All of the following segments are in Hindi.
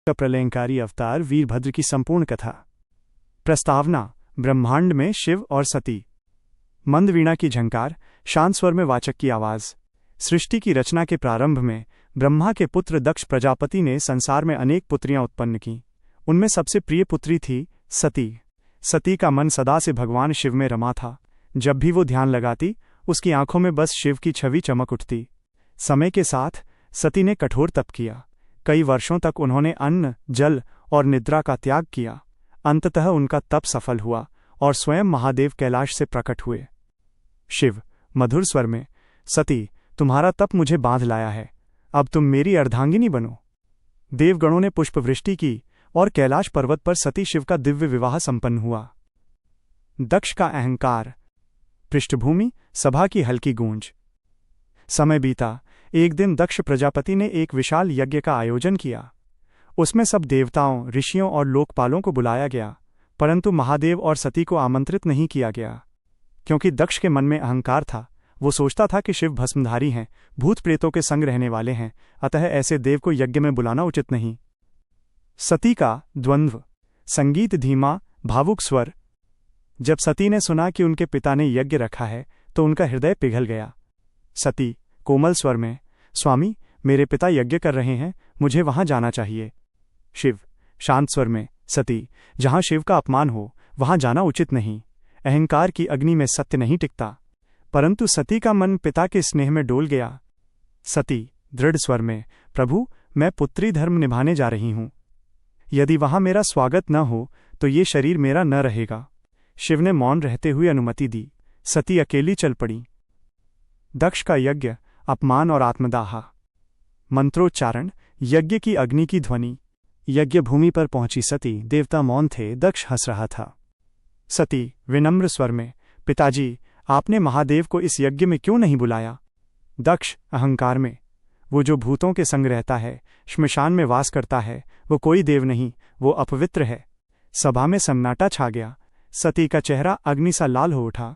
का प्रलयंकारी अवतार वीरभद्र की संपूर्ण कथा। प्रस्तावना। ब्रह्मांड में शिव और सती। मंद वीणा की झंकार, शांत स्वर में वाचक की आवाज। सृष्टि की रचना के प्रारंभ में ब्रह्मा के पुत्र दक्ष प्रजापति ने संसार में अनेक पुत्रियां उत्पन्न की। उनमें सबसे प्रिय पुत्री थी सती। सती का मन सदा से भगवान शिव में रमा था। जब भी वो ध्यान लगाती, उसकी आंखों में बस शिव की छवि चमक उठती। समय के साथ सती ने कठोर तप किया। कई वर्षों तक उन्होंने अन्न, जल और निद्रा का त्याग किया। अंततः उनका तप सफल हुआ और स्वयं महादेव कैलाश से प्रकट हुए। शिव मधुर स्वर में, सती, तुम्हारा तप मुझे बांध लाया है, अब तुम मेरी अर्धांगिनी बनो। देवगणों ने पुष्पवृष्टि की और कैलाश पर्वत पर सती शिव का दिव्य विवाह संपन्न हुआ। दक्ष का अहंकार। पृष्ठभूमि, सभा की हल्की गूंज। समय बीता। एक दिन दक्ष प्रजापति ने एक विशाल यज्ञ का आयोजन किया। उसमें सब देवताओं, ऋषियों और लोकपालों को बुलाया गया, परंतु महादेव और सती को आमंत्रित नहीं किया गया। क्योंकि दक्ष के मन में अहंकार था। वो सोचता था कि शिव भस्मधारी हैं, भूत प्रेतों के संग रहने वाले हैं, अतः ऐसे देव को यज्ञ में बुलाना उचित नहीं। सती का द्वंद्व। संगीत धीमा, भावुक स्वर। जब सती ने सुना कि उनके पिता ने यज्ञ रखा है तो उनका हृदय पिघल गया। सती कोमल स्वर में, स्वामी, मेरे पिता यज्ञ कर रहे हैं, मुझे वहां जाना चाहिए। शिव शांत स्वर में, सती, जहां शिव का अपमान हो वहां जाना उचित नहीं। अहंकार की अग्नि में सत्य नहीं टिकता। परंतु सती का मन पिता के स्नेह में डोल गया। सती दृढ़ स्वर में, प्रभु, मैं पुत्री धर्म निभाने जा रही हूं। यदि वहां मेरा स्वागत न हो तो ये शरीर मेरा न रहेगा। शिव ने मौन रहते हुए अनुमति दी। सती अकेली चल पड़ी। दक्ष का यज्ञ, अपमान और आत्मदाह। मंत्रोच्चारण, यज्ञ की अग्नि की ध्वनि। यज्ञ भूमि पर पहुंची सती, देवता मौन थे, दक्ष हंस रहा था। सती विनम्र स्वर में, पिताजी, आपने महादेव को इस यज्ञ में क्यों नहीं बुलाया? दक्ष अहंकार में, वो जो भूतों के संग रहता है, श्मशान में वास करता है, वो कोई देव नहीं, वो अपवित्र है। सभा में सन्नाटा छा गया। सती का चेहरा अग्नि सा लाल हो उठा।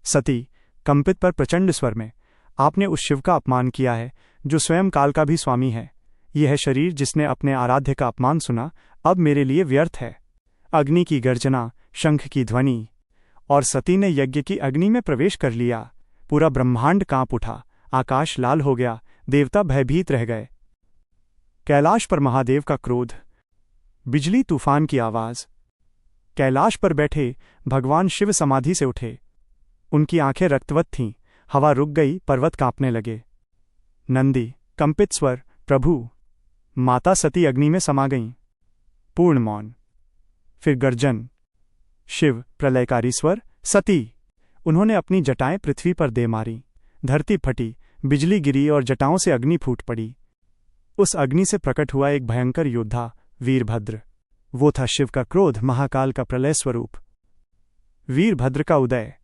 सती कंपित पर प्रचंड स्वर में, आपने उस शिव का अपमान किया है जो स्वयं काल का भी स्वामी है। यह शरीर जिसने अपने आराध्य का अपमान सुना, अब मेरे लिए व्यर्थ है। अग्नि की गर्जना, शंख की ध्वनि, और सती ने यज्ञ की अग्नि में प्रवेश कर लिया। पूरा ब्रह्मांड कांप उठा, आकाश लाल हो गया, देवता भयभीत रह गए। कैलाश पर महादेव का क्रोध। बिजली तूफान की आवाज। कैलाश पर बैठे भगवान शिव समाधि से उठे। उनकी आंखें रक्तवत थीं, हवा रुक गई, पर्वत कांपने लगे। नंदी कंपित स्वर, प्रभु। माता सती अग्नि में समा गईं। पूर्ण मौन। फिर गर्जन। शिव प्रलयकारी स्वर, सती। उन्होंने अपनी जटाएं पृथ्वी पर दे मारी। धरती फटी, बिजली गिरी और जटाओं से अग्नि फूट पड़ी। उस अग्नि से प्रकट हुआ एक भयंकर योद्धा, वीरभद्र। वो था शिव का क्रोध, महाकाल का प्रलय स्वरूप। वीरभद्र का उदय।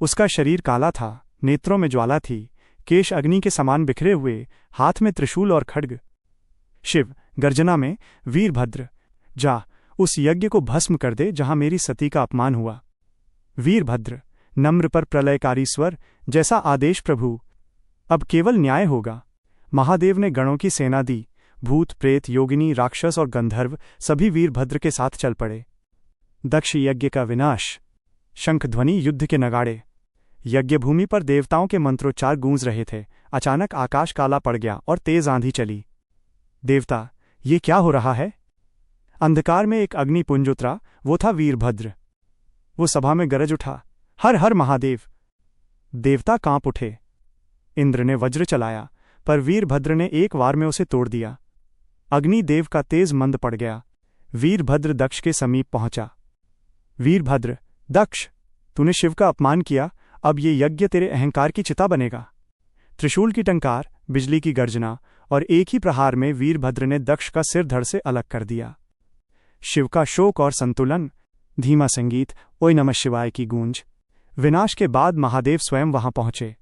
उसका शरीर काला था, नेत्रों में ज्वाला थी, केश अग्नि के समान बिखरे हुए, हाथ में त्रिशूल और खड्ग। शिव गर्जना में, वीरभद्र, जा उस यज्ञ को भस्म कर दे जहां मेरी सती का अपमान हुआ। वीरभद्र नम्र पर प्रलयकारी स्वर, जैसा आदेश प्रभु, अब केवल न्याय होगा। महादेव ने गणों की सेना दी। भूत, प्रेत, योगिनी, राक्षस और गंधर्व सभी वीरभद्र के साथ चल पड़े। दक्ष यज्ञ का विनाश। शंख ध्वनि, युद्ध के नगाड़े। यज्ञ भूमि पर देवताओं के मंत्रोच्चार गूंज रहे थे। अचानक आकाश काला पड़ गया और तेज आंधी चली। देवता, ये क्या हो रहा है? अंधकार में एक अग्निपुंज उतरा, वो था वीरभद्र। वो सभा में गरज उठा, हर हर महादेव। देवता कांप उठे। इंद्र ने वज्र चलाया, पर वीरभद्र ने एक वार में उसे तोड़ दिया। अग्निदेव का तेज मंद पड़ गया। वीरभद्र दक्ष के समीप पहुंचा। वीरभद्र, दक्ष, तूने शिव का अपमान किया, अब ये यज्ञ तेरे अहंकार की चिता बनेगा। त्रिशूल की टंकार, बिजली की गर्जना और एक ही प्रहार में वीरभद्र ने दक्ष का सिर धड़ से अलग कर दिया। शिव का शोक और संतुलन। धीमा संगीत, ओय नमः शिवाय की गूंज। विनाश के बाद महादेव स्वयं वहां पहुंचे।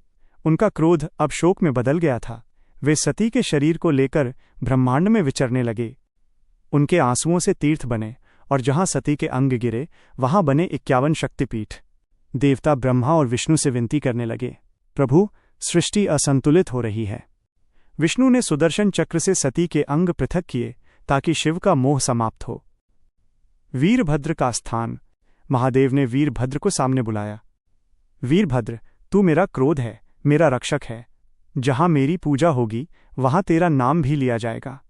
उनका क्रोध अब शोक में बदल गया था। वे सती के शरीर को लेकर ब्रह्मांड में विचरने लगे। उनके आंसुओं से तीर्थ बने और जहां सती के अंग गिरे वहां बने 51 शक्तिपीठ। देवता ब्रह्मा और विष्णु से विनती करने लगे, प्रभु, सृष्टि असंतुलित हो रही है। विष्णु ने सुदर्शन चक्र से सती के अंग पृथक किए ताकि शिव का मोह समाप्त हो। वीरभद्र का स्थान। महादेव ने वीरभद्र को सामने बुलाया। वीरभद्र, तू मेरा क्रोध है, मेरा रक्षक है। जहां मेरी पूजा होगी वहां तेरा नाम भी लिया जाएगा।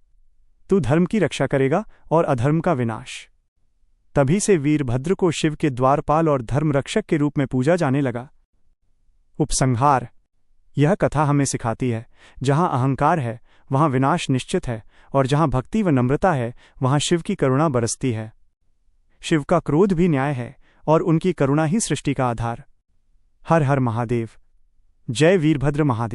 तू धर्म की रक्षा करेगा और अधर्म का विनाश। तभी से वीरभद्र को शिव के द्वारपाल और धर्म रक्षक के रूप में पूजा जाने लगा। उपसंहार। यह कथा हमें सिखाती है, जहां अहंकार है वहां विनाश निश्चित है, और जहां भक्ति व नम्रता है वहां शिव की करुणा बरसती है। शिव का क्रोध भी न्याय है और उनकी करुणा ही सृष्टि का आधार। हर हर महादेव। जय वीरभद्र महादेव।